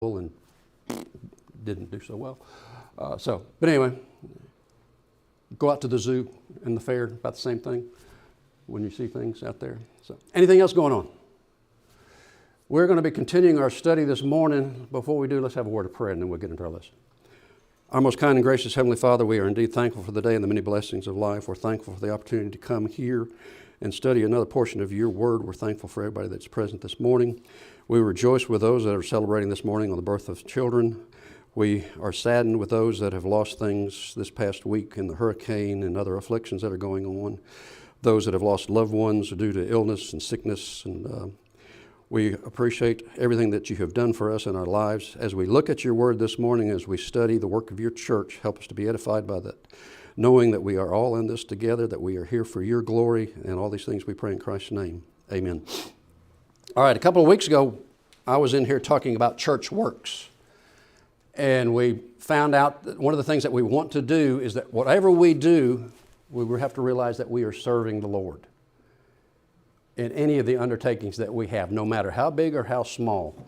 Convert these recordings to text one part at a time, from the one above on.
and didn't do so well. But anyway, go out to the zoo and the fair, about the same thing when you see things out there. So, anything else going on? We're going to be continuing our study this morning. Before we do, let's have a word of prayer and then we'll get into our lesson. Our most kind and gracious Heavenly Father, we are indeed thankful for the day and the many blessings of life. We're thankful for the opportunity to come here and study another portion of your word. We're thankful for everybody that's present this morning. We rejoice with those that are celebrating this morning on the birth of children. We are saddened with those that have lost things this past week in the hurricane and other afflictions that are going on. Those that have lost loved ones due to illness and sickness. And we appreciate everything that you have done for us in our lives. As we look at your word this morning, as we study the work of your church, help us to be edified by that, knowing that we are all in this together, that we are here for your glory, and all these things we pray in Christ's name. Amen. All right, a couple of weeks ago, I was in here talking about church works. And we found out that one of the things that we want to do is that whatever we do, we have to realize that we are serving the Lord in any of the undertakings that we have, no matter how big or how small.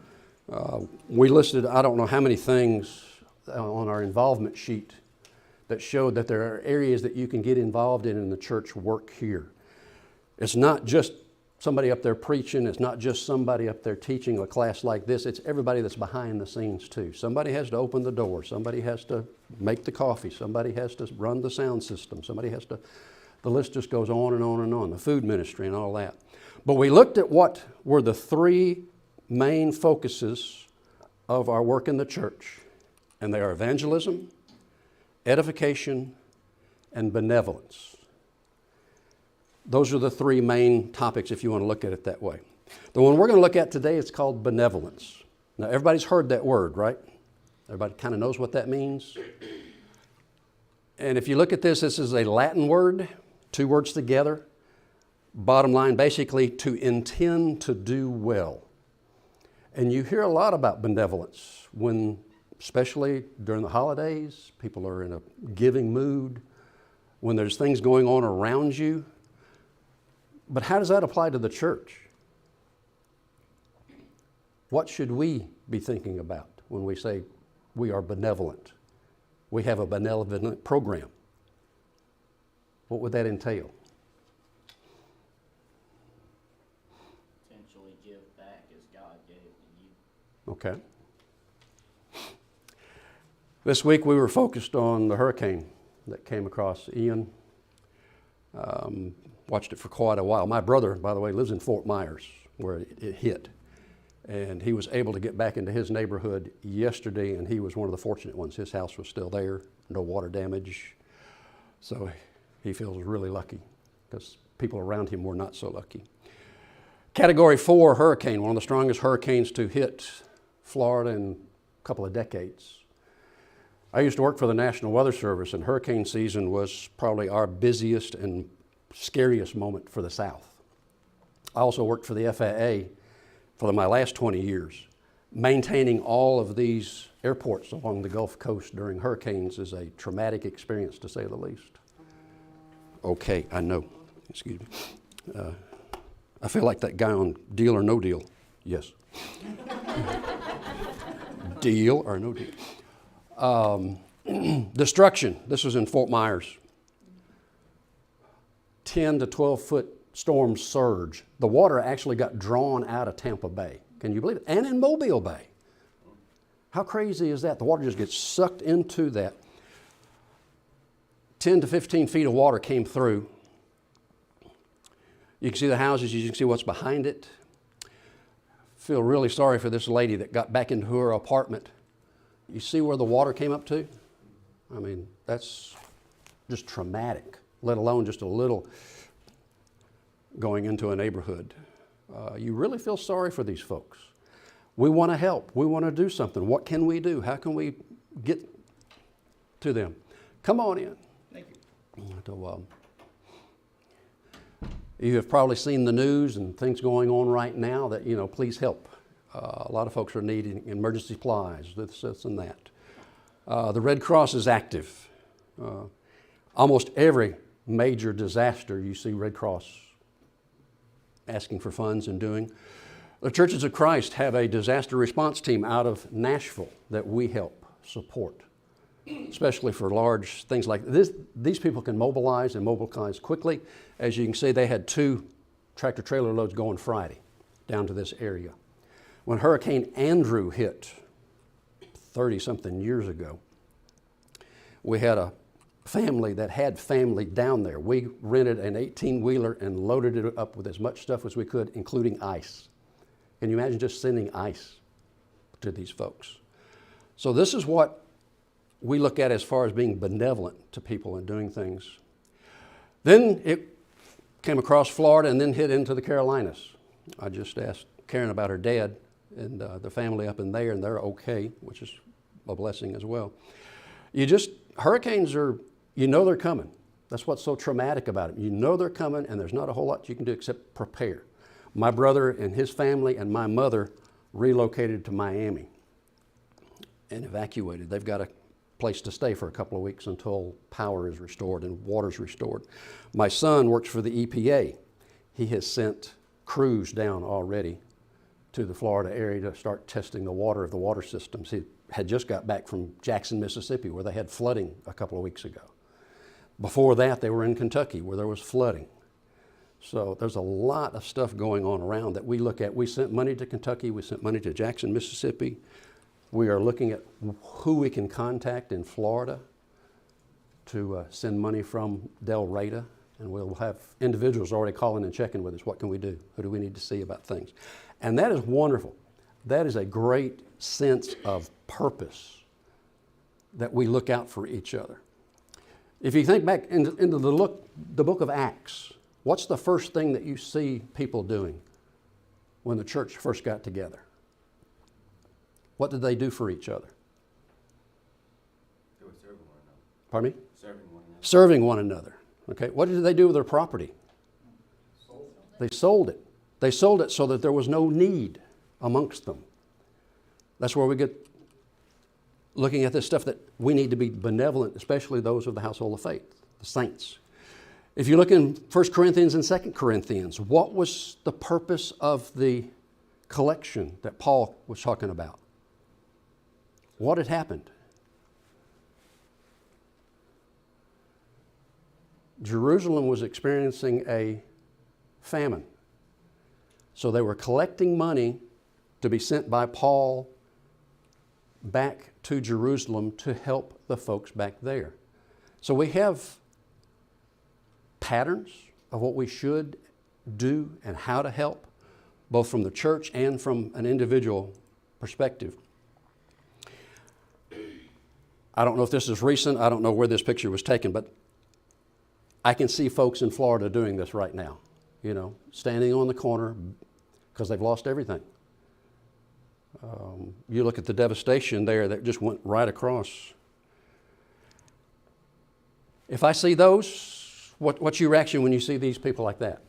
We listed, I don't know how many things on our involvement sheet that showed that there are areas that you can get involved in the church work here. It's not just somebody up there preaching. It's not just somebody up there teaching a class like this. It's everybody that's behind the scenes too. Somebody has to open the door. Somebody has to make the coffee. Somebody has to run the sound system. Somebody has to, the list just goes on and on and on, the food ministry and all that. But we looked at what were the three main focuses of our work in the church. And they are evangelism, edification, and benevolence. Those are the three main topics if you want to look at it that way. The one we're going to look at today is called benevolence. Now everybody's heard that word, right? Everybody kind of knows what that means. And if you look at this is a Latin word, two words together. Bottom line, basically to intend to do well. And you hear a lot about benevolence when, especially during the holidays, people are in a giving mood, when there's things going on around you. But how does that apply to the church? What should we be thinking about when we say we are benevolent? We have a benevolent program. What would that entail? Potentially give back as God gave to you. Okay. This week we were focused on the hurricane that came across Ian. Watched it for quite a while. My brother, by the way, lives in Fort Myers where it hit. And he was able to get back into his neighborhood yesterday, and he was one of the fortunate ones. His house was still there, no water damage. So he feels really lucky because people around him were not so lucky. Category 4 hurricane, one of the strongest hurricanes to hit Florida in a couple of decades. I used to work for the National Weather Service, and hurricane season was probably our busiest and scariest moment for the South. I also worked for the FAA for my last 20 years. Maintaining all of these airports along the Gulf Coast during hurricanes is a traumatic experience, to say the least. Okay, I know. Excuse me. I feel like that guy on Deal or No Deal. Yes. Deal or no deal. Destruction. This was in Fort Myers. 10 to 12 foot storm surge. The water actually got drawn out of Tampa Bay. Can you believe it? And in Mobile Bay. How crazy is that? The water just gets sucked into that. 10 to 15 feet of water came through. You can see the houses, you can see what's behind it. Feel really sorry for this lady that got back into her apartment. You see where the water came up to? I mean, that's just traumatic, let alone just a little going into a neighborhood. You really feel sorry for these folks. We want to help. We want to do something. What can we do? How can we get to them? Come on in. Thank you. So, you have probably seen the news and things going on right now that, please help. A lot of folks are needing emergency supplies, this and that. The Red Cross is active. Almost every major disaster you see Red Cross asking for funds and doing. The Churches of Christ have a disaster response team out of Nashville that we help support, especially for large things like this. These people can mobilize and mobilize quickly. As you can see, they had 2 tractor trailer loads going Friday down to this area. When Hurricane Andrew hit 30-something years ago, we had a family that had family down there. We rented an 18-wheeler and loaded it up with as much stuff as we could, including ice. Can you imagine just sending ice to these folks? So this is what we look at as far as being benevolent to people and doing things. Then it came across Florida and then hit into the Carolinas. I just asked Karen about her dad and the family up in there, and they're okay, which is a blessing as well. Hurricanes are, you know they're coming. That's what's so traumatic about it. You know they're coming, and there's not a whole lot you can do except prepare. My brother and his family and my mother relocated to Miami and evacuated. They've got a place to stay for a couple of weeks until power is restored and water's restored. My son works for the EPA. He has sent crews down already to the Florida area to start testing the water of the water systems. He had just got back from Jackson, Mississippi, where they had flooding a couple of weeks ago. Before that, they were in Kentucky, where there was flooding. So there's a lot of stuff going on around that we look at. We sent money to Kentucky. We sent money to Jackson, Mississippi. We are looking at who we can contact in Florida to send money from Del Reyta. And we'll have individuals already calling and checking with us. What can we do? Who do we need to see about things? And that is wonderful. That is a great sense of purpose that we look out for each other. If you think back into the book of Acts, what's the first thing that you see people doing when the church first got together? What did they do for each other? They were serving one another. Pardon me? Serving one another. Serving one another. Okay. What did they do with their property? They sold it. They sold it so that there was no need amongst them. That's where we get looking at this stuff that we need to be benevolent, especially those of the household of faith, the saints. If you look in 1 Corinthians and 2 Corinthians, what was the purpose of the collection that Paul was talking about? What had happened? Jerusalem was experiencing a famine. So they were collecting money to be sent by Paul back to Jerusalem to help the folks back there. So we have patterns of what we should do and how to help, both from the church and from an individual perspective. I don't know if this is recent. I don't know where this picture was taken, but I can see folks in Florida doing this right now, standing on the corner because they've lost everything. You look at the devastation there that just went right across. If I see those, what's your reaction when you see these people like that?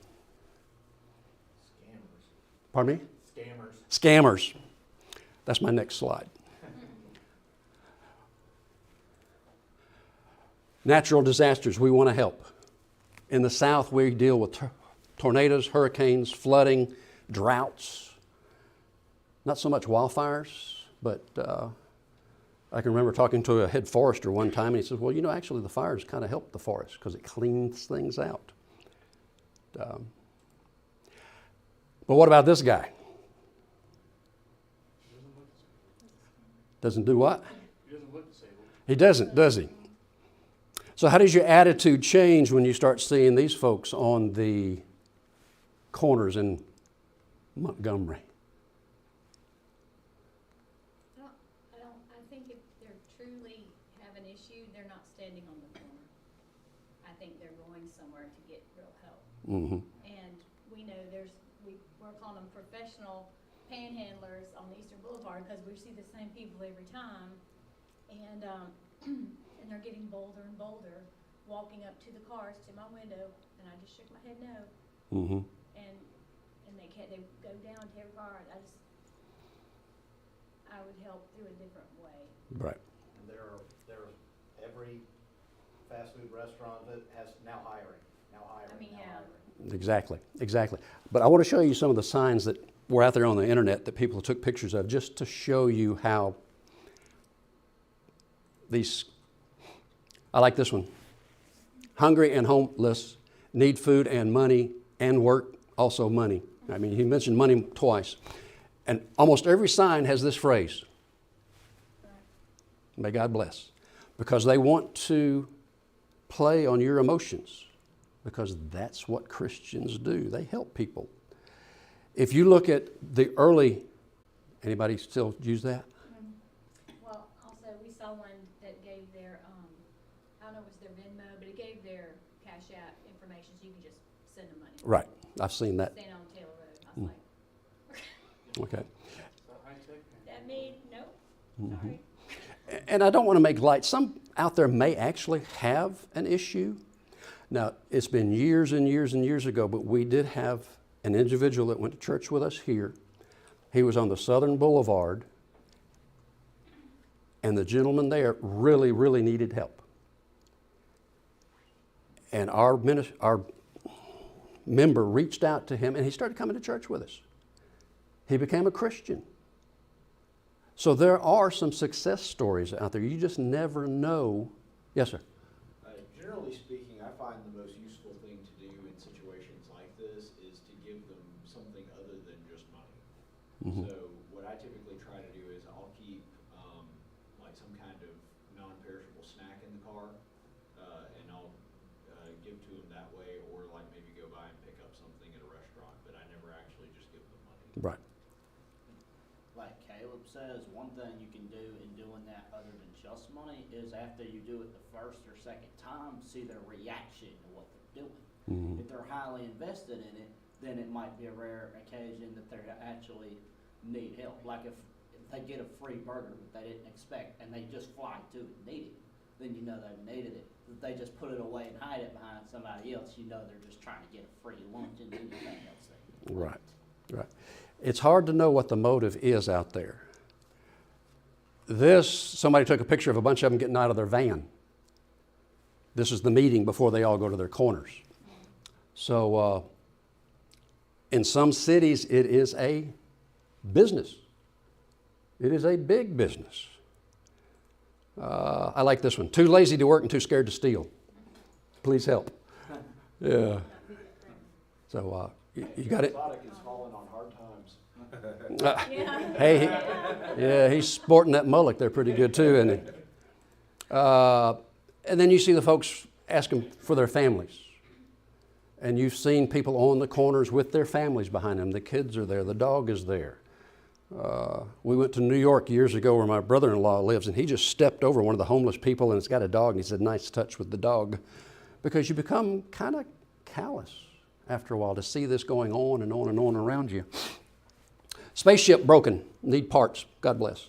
Scammers. Pardon me? Scammers. Scammers. That's my next slide. Natural disasters, we want to help. In the South, we deal with tornadoes, hurricanes, flooding, droughts. Not so much wildfires, but I can remember talking to a head forester one time, and he says, well, actually the fires kind of help the forest because it cleans things out. But what about this guy? Doesn't do what? He doesn't look disabled. He doesn't, does he? So how does your attitude change when you start seeing these folks on the corners in Montgomery? I think if they truly have an issue, they're not standing on the corner. I think they're going somewhere to get real help. Mm-hmm. And we know we're calling them professional panhandlers on Eastern Boulevard because we see the same people every time. And and they're getting bolder and bolder, walking up to the cars to my window, and I just shook my head no. Mm-hmm. And they go down to every car. I would help through a different way. Right. And there are every fast food restaurant that has now hiring. I mean, yeah. Hiring. Exactly. But I want to show you some of the signs that were out there on the internet that people took pictures of just to show you how these, I like this one. Hungry and homeless need food and money and work, also money. I mean, he mentioned money twice. And almost every sign has this phrase, may God bless, because they want to play on your emotions, because that's what Christians do. They help people. If you look at the early, anybody still use that? Well, also, we saw one that gave their, I don't know if it was their Venmo, but it gave their Cash App information, so you could just send them money. Right, I've seen that. Staying on Taylor Road. I was like, Okay. So high tech. that made, nope, Mm-hmm. sorry. And I don't want to make light. Some out there may actually have an issue. Now, it's been years and years and years ago, but we did have an individual that went to church with us here. He was on the Southern Boulevard, and the gentleman there really, really needed help. And our member reached out to him, and he started coming to church with us. He became a Christian. So there are some success stories out there. You just never know. Yes, sir. Generally speaking, I find the most useful thing to do in situations like this is to give them something other than just money. Mhm. So what I typically try to do is I'll keep like some kind of non-perishable snack in the car, and I'll give to them that way, or like maybe go by and pick up something at a restaurant, but I never actually just give them money. Right. Like Caleb says, one thing you can do in doing that other than just money is after you do it the first or second time, see their reaction to what they're doing. Mhm. If they're highly invested in it, then it might be a rare occasion that they actually need help. Like if they get a free burger that they didn't expect and they just fly to it and need it, then you know they've needed it. If they just put it away and hide it behind somebody else, you know they're just trying to get a free lunch and anything else they want. Right. Right. It's hard to know what the motive is out there. Somebody took a picture of a bunch of them getting out of their van. This is the meeting before they all go to their corners. So in some cities, it is a business. It is a big business. I like this one. Too lazy to work and too scared to steal. Please help. Yeah. So you got it. Exotic is falling on hard times. Hey, yeah, he's sporting that mullet there pretty good too, isn't he? And then you see the folks asking for their families. And you've seen people on the corners with their families behind them. The kids are there, the dog is there. We went to New York years ago where my brother-in-law lives, and he just stepped over one of the homeless people, and it's got a dog, and he said, nice touch with the dog. Because you become kind of callous after a while to see this going on and on and on around you. Spaceship broken, need parts, God bless.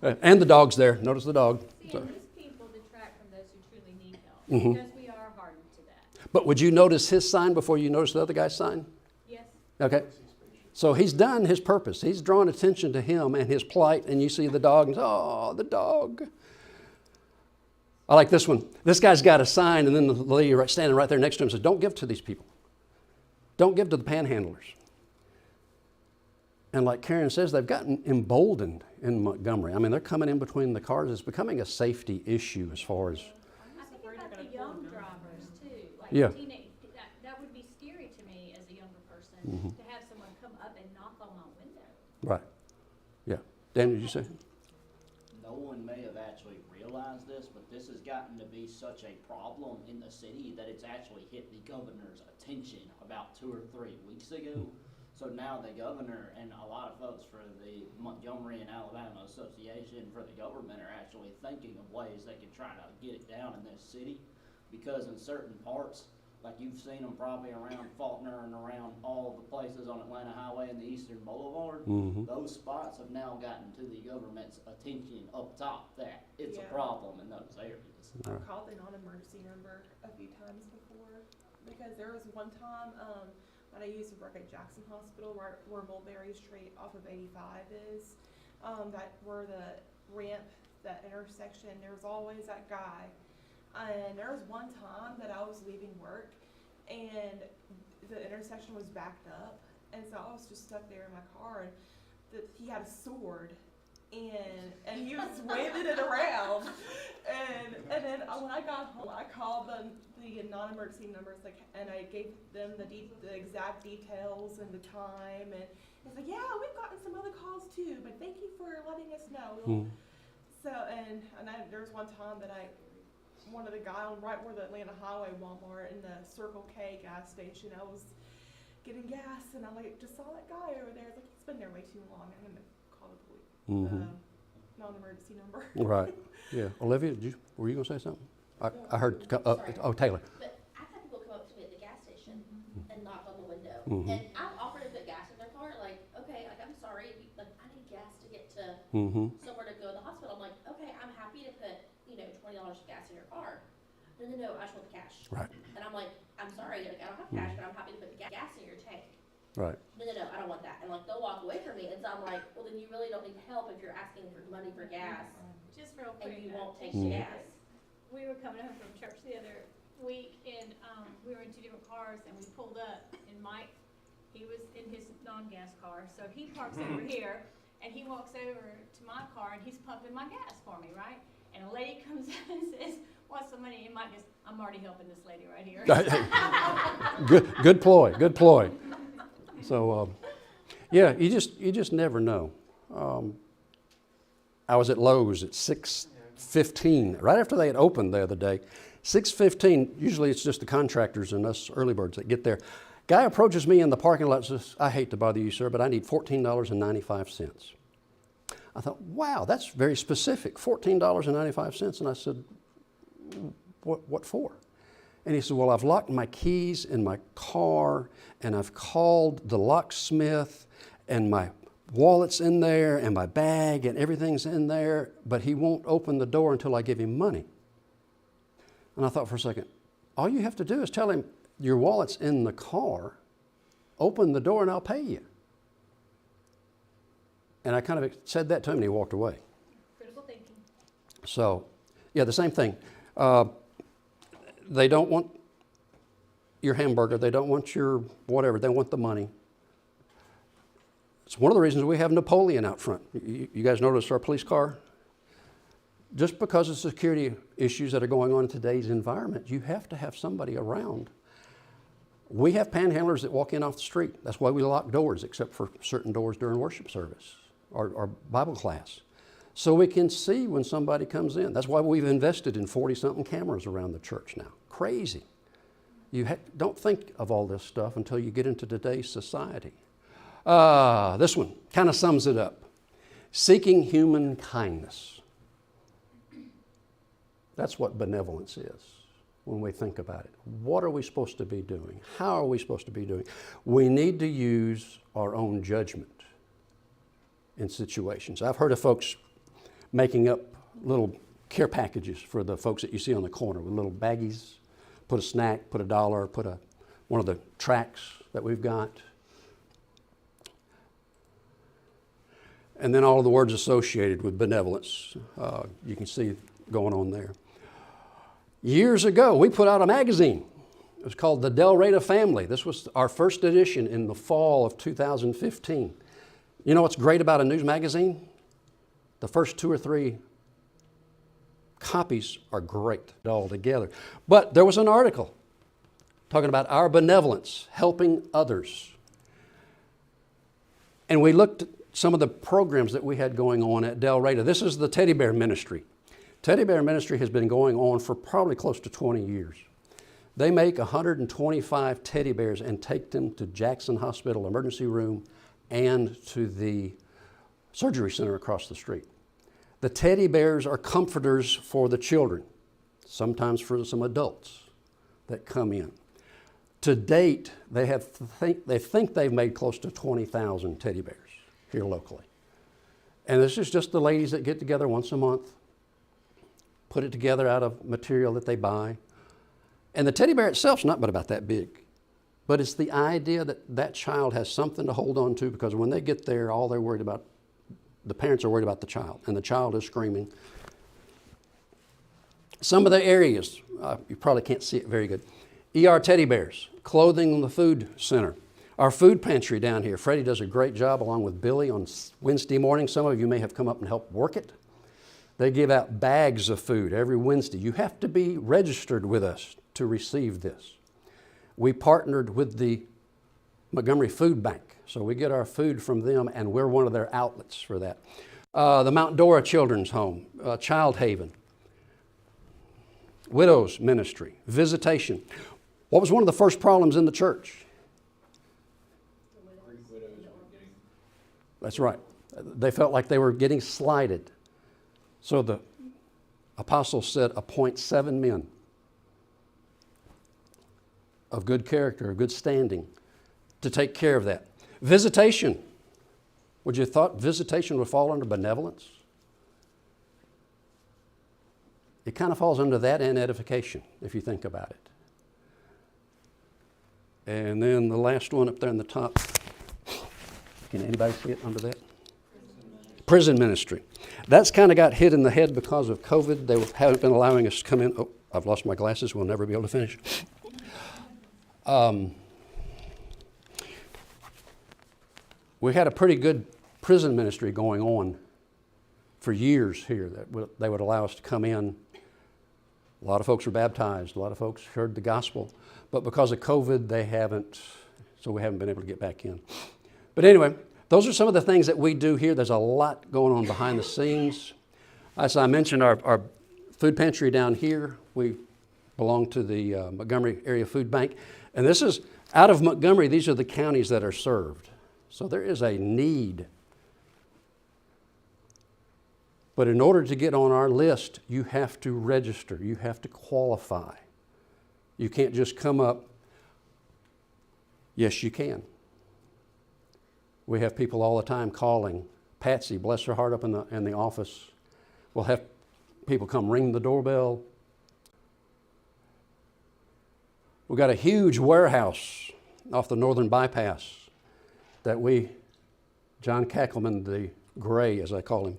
And the dog's there, notice the dog. See, So- and these people detract from those who truly need help, Mhm. because we are hardened to that. But would you notice his sign before you notice the other guy's sign? Yes, Okay. So he's done his purpose. He's drawn attention to him and his plight, and you see the dog, and oh, the dog. I like this one. This guy's got a sign, and then the lady standing right there next to him says, don't give to these people. Don't give to the panhandlers. And like Karen says, they've gotten emboldened in Montgomery. I mean, they're coming in between the cars. It's becoming a safety issue as far as, I think about the young drivers too, like Yeah. teenage, that would be scary to me as a younger person, to have someone come up and knock on my window. right. Yeah. Dan, did you say? No one may have actually realized this, but this has gotten to be such a problem in the city that it's actually hit the governor's attention about 2 or 3 weeks ago. So now the governor and a lot of folks for the Montgomery and Alabama Association for the government are actually thinking of ways they can try to get it down in this city. Because in certain parts, like you've seen them probably around Faulkner and around all the places on Atlanta Highway and the Eastern Boulevard, Mhm. those spots have now gotten to the government's attention up top that it's a Yeah. problem in those areas. Right. I've called the non-emergency number a few times before, because there was one time, when I used to work at Jackson Hospital, where Mulberry Street off of 85 is, that where the ramp, that intersection, there was always that guy. And there was one time that I was leaving work, and the intersection was backed up, And so I was just stuck there in my car, and he had a sword, and he was waving it around. And then when I got home, I called the non-emergency numbers, and I gave them the exact details and the time, and it's like, yeah, we've gotten some other calls too, but thank you for letting us know. So, there was one time that one of the guys right where the Atlanta Highway Walmart in the Circle K gas station, I was getting gas, and I just saw that guy over there. It's like, he's been there way too long. I'm gonna call the police, non-emergency number. Right. Yeah. Olivia, were you going to say something? I heard. Taylor. But I've had people come up to me at the gas station and knock on the window, Mhm. and I've offered to put gas in their car. Like, okay, I'm sorry, like I need gas to get to somewhere to go to the hospital. I'm like, okay, I'm happy to put $20 of gas in your car. No, I just want the cash. Right. And I'm like, I'm sorry, like I don't have cash, but I'm happy to put the gas in your tank. Right. No, I don't want that. And like they'll walk away from me, and so I'm like, well then you really don't need help if you're asking for money for gas Just real and quick. you won't take Mhm. the gas. We were coming home from church the other week, and we were in two different cars, and we pulled up, and Mike, he was in his non-gas car, so he parks over here, and he walks over to my car, and he's pumping my gas for me, right? And a lady comes up and says, "What's the money?" And Mike goes, "I'm already helping this lady right here." Good ploy. Good ploy. So, yeah, you just never know. I was at Lowe's at 6:15, right after they had opened the other day. 6:15, usually it's just the contractors and us early birds that get there. Guy approaches me in the parking lot and says, "I hate to bother you, sir, but I need $14.95. I thought, wow, that's very specific, $14.95. And I said, what for? And he said, well, I've locked my keys in my car, and I've called the locksmith, and my wallet's in there, and my bag, and everything's in there, but he won't open the door until I give him money. And I thought for a second, all you have to do is tell him your wallet's in the car, open the door, and I'll pay you. And I kind of said that to him, and he walked away. Critical thinking. So, yeah, the same thing. They don't want your hamburger. They don't want your whatever. They want the money. It's one of the reasons we have Napoleon out front. You guys notice our police car? Just because of security issues that are going on in today's environment, you have to have somebody around. We have panhandlers that walk in off the street. That's why we lock doors, except for certain doors during worship service or Bible class. So we can see when somebody comes in. That's why we've invested in 40-something cameras around the church now. Crazy. Don't think of all this stuff until you get into today's society. This one kind of sums it up. Seeking human kindness. That's what benevolence is when we think about it. What are we supposed to be doing? How are we supposed to be doing? We need to use our own judgment in situations. I've heard of folks making up little care packages for the folks that you see on the corner with little baggies. Put a snack, put $1, put one of the tracts that we've got. And then all of the words associated with benevolence. You can see going on there. Years ago, we put out a magazine. It was called The Del Reyta Family. This was our first edition in the fall of 2015. You know what's great about a news magazine? The first 2 or 3 copies are great all together. But there was an article talking about our benevolence, helping others. And we looked at some of the programs that we had going on at Del Reyta. This is the Teddy Bear Ministry. Teddy Bear Ministry has been going on for probably close to 20 years. They make 125 teddy bears and take them to Jackson Hospital emergency room and to the surgery center across the street. The teddy bears are comforters for the children, sometimes for some adults that come in. To date, they think they've made close to 20,000 teddy bears here locally. And this is just the ladies that get together once a month, put it together out of material that they buy. And the teddy bear itself's not but about that big. But it's the idea that that child has something to hold on to, because when they get there, all they're worried about, the parents are worried about the child, and the child is screaming. Some of the areas, you probably can't see it very good. ER teddy bears, clothing in the food center, Our food pantry down here, Freddie does a great job along with Billy on Wednesday morning. Some of you may have come up and helped work it. They give out bags of food every Wednesday. You have to be registered with us to receive this. We partnered with the Montgomery Food Bank, so we get our food from them, and we're one of their outlets for that. The Mount Dora Children's Home, Child Haven, Widows Ministry, Visitation. What was one of the first problems in the church? Greek widows weren't getting, That's right. They felt like they were getting slighted. So the apostles said, appoint 7 men of good character, of good standing, to take care of that. Visitation. Would you have thought visitation would fall under benevolence? It kind of falls under that and edification, if you think about it. And then the last one up there in the top. Can anybody see it under that? Prison ministry. That's kind of got hit in the head because of COVID. They haven't been allowing us to come in. Oh, I've lost my glasses. We'll never be able to finish. We had a pretty good prison ministry going on for years here. That they would allow us to come in. A lot of folks were baptized. A lot of folks heard the gospel. But because of COVID, they haven't, so we haven't been able to get back in. But anyway, those are some of the things that we do here. There's a lot going on behind the scenes. As I mentioned, our food pantry down here, we belong to the Montgomery Area Food Bank. And this is, out of Montgomery, these are the counties that are served. So there is a need. But in order to get on our list, you have to register. You have to qualify. You can't just come up. Yes, you can. We have people all the time calling. Patsy, bless her heart, up in the office, we'll have people come ring the doorbell. We've got a huge warehouse off the northern bypass that John Kackleman, the Gray, as I call him,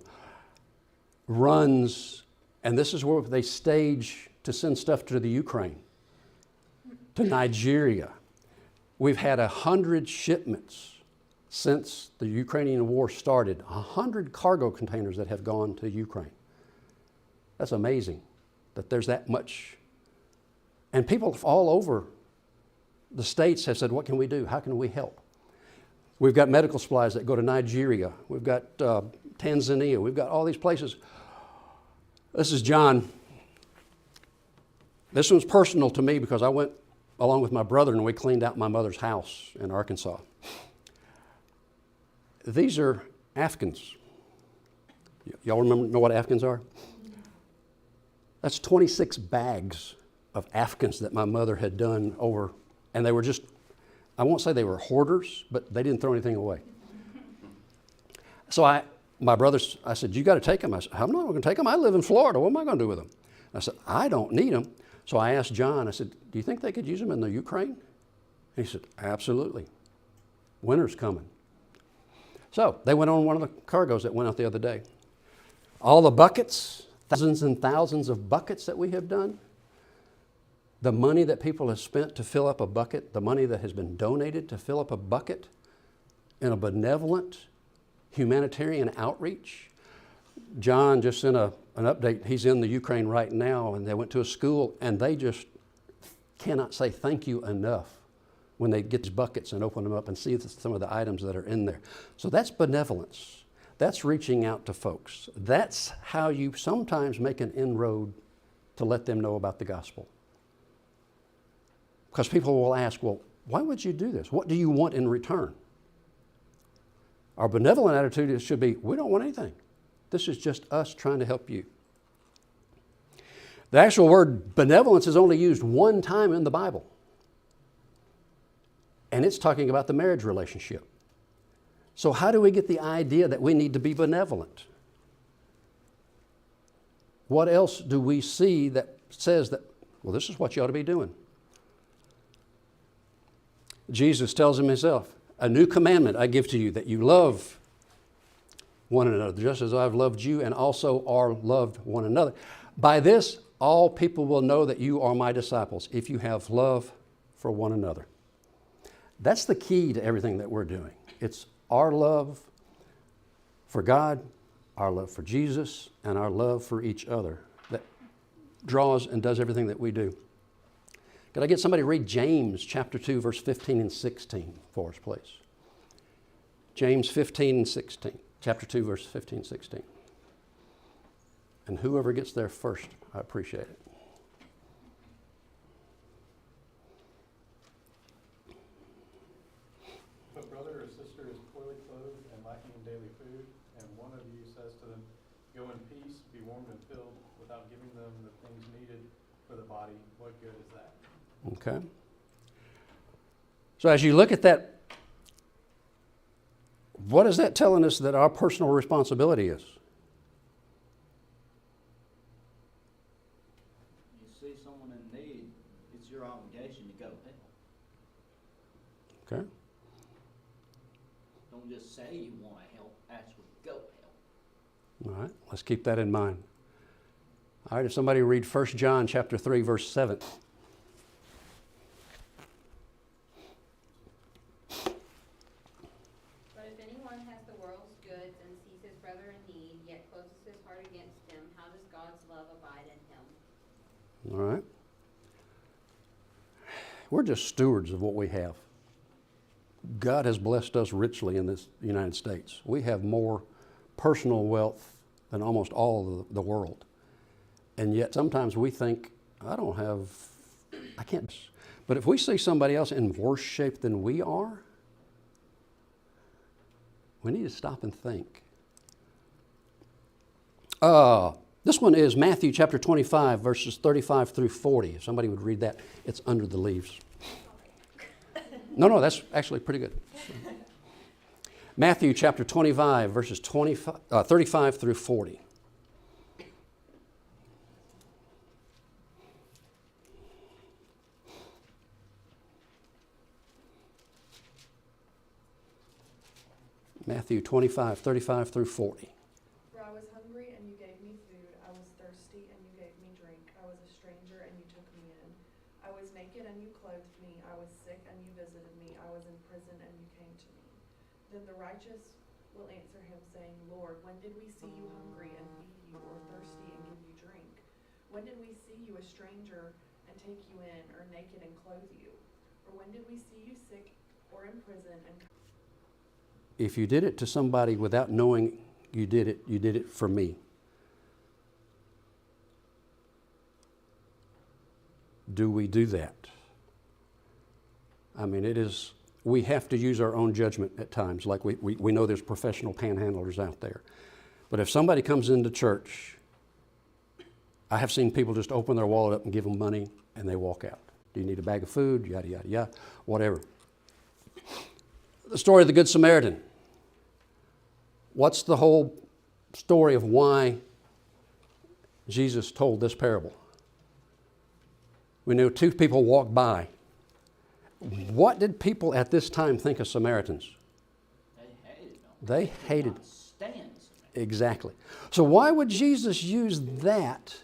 runs, and this is where they stage to send stuff to the Ukraine, to Nigeria. We've had 100 shipments since the Ukrainian war started, 100 cargo containers that have gone to Ukraine. That's amazing that there's that much. And people all over the states have said, what can we do? How can we help? We've got medical supplies that go to Nigeria. We've got Tanzania. We've got all these places. This is John. This one's personal to me because I went along with my brother and we cleaned out my mother's house in Arkansas. These are Afghans. Y'all know what Afghans are? That's 26 bags of Afghans that my mother had done over, and they were just, I won't say they were hoarders, but they didn't throw anything away. So I said, you got to take them. I said, I'm not going to take them. I live in Florida. What am I going to do with them? I said, I don't need them. So I asked John, I said, do you think they could use them in the Ukraine? And he said, absolutely. Winter's coming. So they went on one of the cargoes that went out the other day. All the buckets, thousands and thousands of buckets that we have done, the money that people have spent to fill up a bucket, the money that has been donated to fill up a bucket in a benevolent humanitarian outreach. John just sent an update. He's in the Ukraine right now, and they went to a school, and they just cannot say thank you enough when they get these buckets and open them up and see some of the items that are in there. So that's benevolence. That's reaching out to folks. That's how you sometimes make an inroad to let them know about the gospel. Because people will ask, well, why would you do this? What do you want in return? Our benevolent attitude should be, we don't want anything. This is just us trying to help you. The actual word benevolence is only used one time in the Bible. And it's talking about the marriage relationship. So how do we get the idea that we need to be benevolent? What else do we see that says that, well, this is what you ought to be doing? Jesus tells him himself, a new commandment I give to you, that you love one another, just as I've loved you and also are loved one another. By this, all people will know that you are my disciples, if you have love for one another. That's the key to everything that we're doing. It's our love for God, our love for Jesus, and our love for each other that draws and does everything that we do. Could I get somebody to read James chapter 2, verse 15 and 16 for us, please? James 15 and 16. Chapter 2, verse 15 and 16. And whoever gets there first, I appreciate it. If a brother or sister is poorly clothed and lacking in daily food, and one of you says to them, "Go in peace, be warmed and filled," without giving them the things needed for the body, what good is that? Okay. So as you look at that, what is that telling us that our personal responsibility is? You see someone in need, it's your obligation to go help. Okay. Don't just say you want to help, actually go help. All right. Let's keep that in mind. All right. If somebody read 1 John chapter 3, verse 7. But if anyone has the world's goods and sees his brother in need, yet closes his heart against him, how does God's love abide in him? All right. We're just stewards of what we have. God has blessed us richly in this United States. We have more personal wealth than almost all of the world. And yet sometimes we think, I can't. But if we see somebody else in worse shape than we are, we need to stop and think. This one is Matthew chapter 25, verses 35 through 40. If somebody would read that, it's under the leaves. No, that's actually pretty good. Matthew chapter 25, verses 35 through 40. Matthew 25, 35 through 40. For I was hungry, and you gave me food. I was thirsty, and you gave me drink. I was a stranger, and you took me in. I was naked, and you clothed me. I was sick, and you visited me. I was in prison, and you came to me. Then the righteous will answer him, saying, Lord, when did we see you hungry and feed you, or thirsty and give you drink? When did we see you a stranger and take you in, or naked and clothe you? Or when did we see you sick or in prison and If you did it to somebody without knowing you did it for me. Do we do that? I mean, we have to use our own judgment at times. Like we know there's professional panhandlers out there. But if somebody comes into church, I have seen people just open their wallet up and give them money and they walk out. Do you need a bag of food? Yada, yada, yada, whatever. The story of the Good Samaritan. What's the whole story of why Jesus told this parable? We know two people walked by. What did people at this time think of Samaritans? They hated them. They hated. Could not stand Samaritans. Exactly. So why would Jesus use that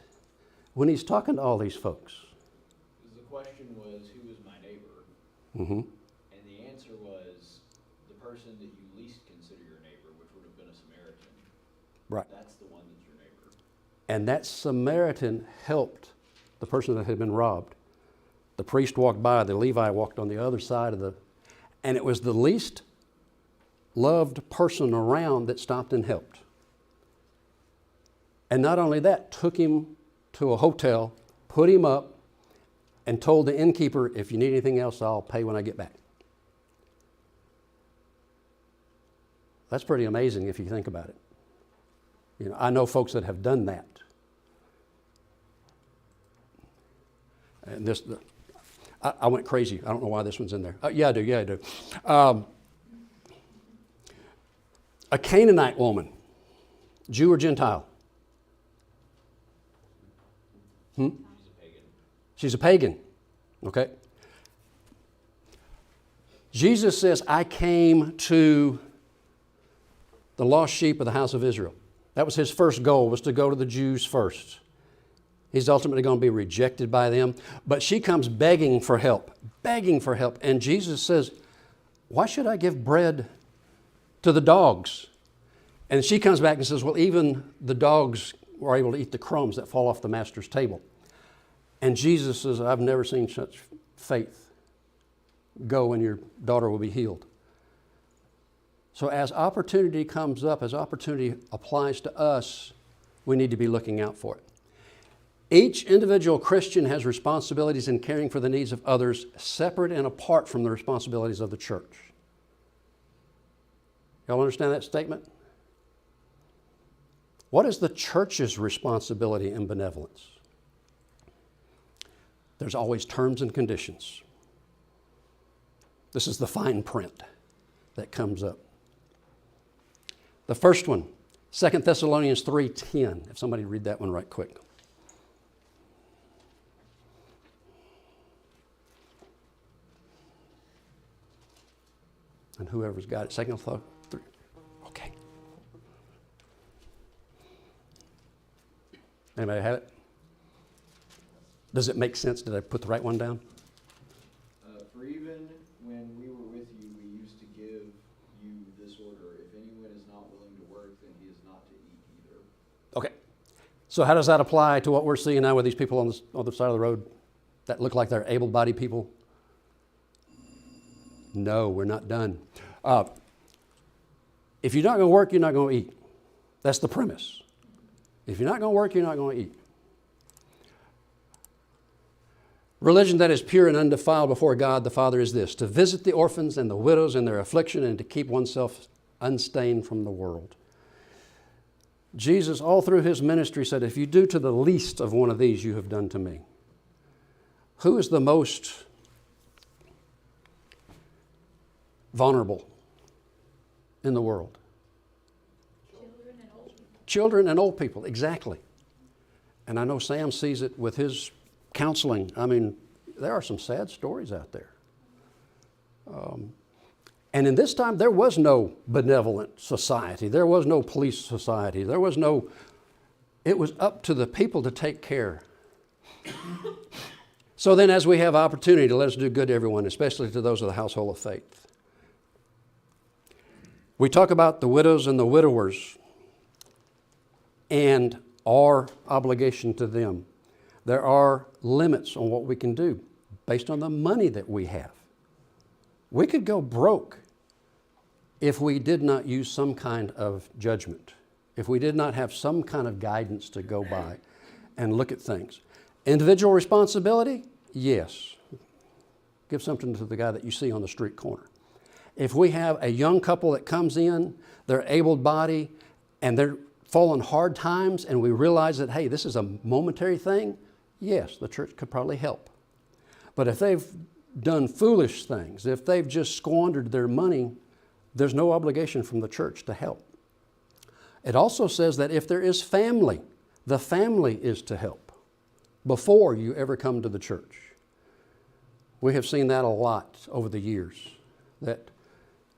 when he's talking to all these folks? Because the question was, who is my neighbor? Mm-hmm. And the answer was the person that you least consider your neighbor, which would have been a Samaritan. Right. That's the one that's your neighbor. And that Samaritan helped the person that had been robbed. The priest walked by, the Levi walked on the other side and it was the least loved person around that stopped and helped. And not only that, took him to a hotel, put him up, and told the innkeeper, if you need anything else, I'll pay when I get back. That's pretty amazing if you think about it. You know, I know folks that have done that. And I went crazy. I don't know why this one's in there. Yeah, I do. A Canaanite woman, Jew or Gentile? She's a pagan. She's a pagan. Okay. Jesus says, I came to the lost sheep of the house of Israel. That was his first goal, was to go to the Jews first. He's ultimately going to be rejected by them. But she comes begging for help. And Jesus says, why should I give bread to the dogs? And she comes back and says, well, even the dogs are able to eat the crumbs that fall off the master's table. And Jesus says, I've never seen such faith. Go and your daughter will be healed. So as opportunity comes up, as opportunity applies to us, we need to be looking out for it. Each individual Christian has responsibilities in caring for the needs of others, separate and apart from the responsibilities of the church. Y'all understand that statement? What is the church's responsibility in benevolence? There's always terms and conditions. This is the fine print that comes up. The first one, 2 Thessalonians 3:10. If somebody read that one right quick. And whoever's got it, 2 Thessalonians 3. Okay. Anybody have it? Does it make sense? Did I put the right one down? For even when we were with you, we used to give you this order. If anyone is not willing to work, then he is not to eat either. Okay. So how does that apply to what we're seeing now with these people on the other side of the road that look like they're able-bodied people? No, we're not done. If you're not going to work, you're not going to eat. That's the premise. If you're not going to work, you're not going to eat. Religion that is pure and undefiled before God the Father is this: to visit the orphans and the widows in their affliction and to keep oneself unstained from the world. Jesus, all through his ministry, said, if you do to the least of one of these, you have done to me. Who is the most vulnerable in the world? Children and old people. Children and old people, exactly. And I know Sam sees it with his counseling. I mean, there are some sad stories out there. And in this time, there was no benevolent society. There was no police society. There was no, it was up to the people to take care. So then as we have opportunity to let us do good to everyone, especially to those of the household of faith. We talk about the widows and the widowers and our obligation to them. There are limits on what we can do based on the money that we have. We could go broke if we did not use some kind of judgment, if we did not have some kind of guidance to go by and look at things. Individual responsibility? Yes. Give something to the guy that you see on the street corner. If we have a young couple that comes in, they're able-bodied, and they're falling hard times, and we realize that, hey, this is a momentary thing, yes, the church could probably help. But if they've done foolish things, if they've just squandered their money, there's no obligation from the church to help. It also says that if there is family, the family is to help before you ever come to the church. We have seen that a lot over the years, that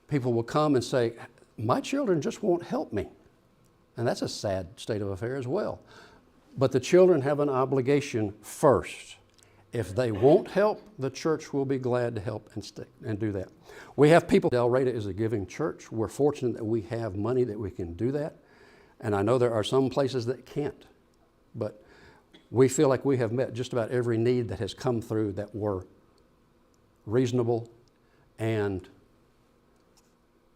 people will come and say, my children just won't help me. And that's a sad state of affairs as well. But the children have an obligation first. If they won't help, the church will be glad to help and do that. We have people, Del Reyta is a giving church. We're fortunate that we have money that we can do that. And I know there are some places that can't. But we feel like we have met just about every need that has come through that were reasonable and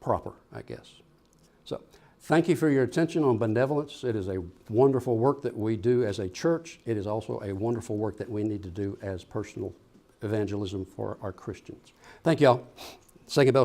proper, I guess. So thank you for your attention on benevolence. It is a wonderful work that we do as a church. It is also a wonderful work that we need to do as personal evangelism for our Christians. Thank you all. Second bell.